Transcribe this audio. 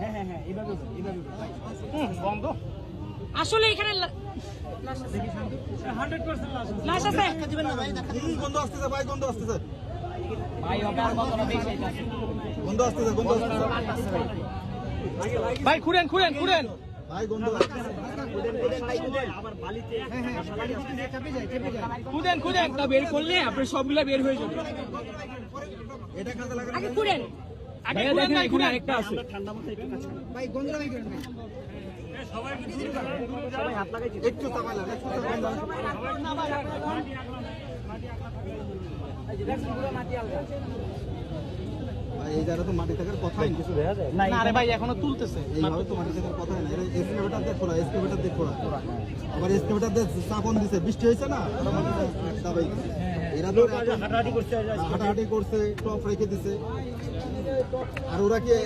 হ্যাঁ হ্যাঁ হ্যাঁ এইভাবে বন্ধ। আসলে এখানে লাশ আছে। গন্ধ আসতেছে ভাই, গন্ধ আসতেছে, ভাই ওটা আর কত বেশি আছে গন্ধ আসতেছে, গন্ধ আসতেছে ভাই খুঁড়েন খুঁড়েন খুঁড়েন। ভাই, গন্ধ আসতেছে। আবার বালিতে খুঁড়েন খুঁড়েন, তা বের করলে আপনার সবগুলা বের হয়ে যাবে। এটা কাজে লাগে না? আগে খুঁড়েন। আগে খুঁড়েন, ভাই খুঁড়েন, একটা আছে। ঠান্ডা মাথায় একটু কাজ করেন। একটু চাপাই লাগে, একটু চাপাই লাগে। ভাই, এই জায়গা তো মাটি থাকার কথাই কিছু দেখা যায়। না রে ভাই, এখনো তুলতেছে। এইভাবে তো মাটি থাকার কথাই না। এসকেভেটার দিয়ে খোলা, এসকেভেটার দিয়ে খোলা। আবার এসকেভেটার দিয়ে চাপন দিছে, বৃষ্টি হয়েছে না, দাবাই দিছে। এরা তো হাঁটাহাঁটি করছে হাঁটাহাঁটি করছে, টপ রেখে দিছে। আর ওরা কি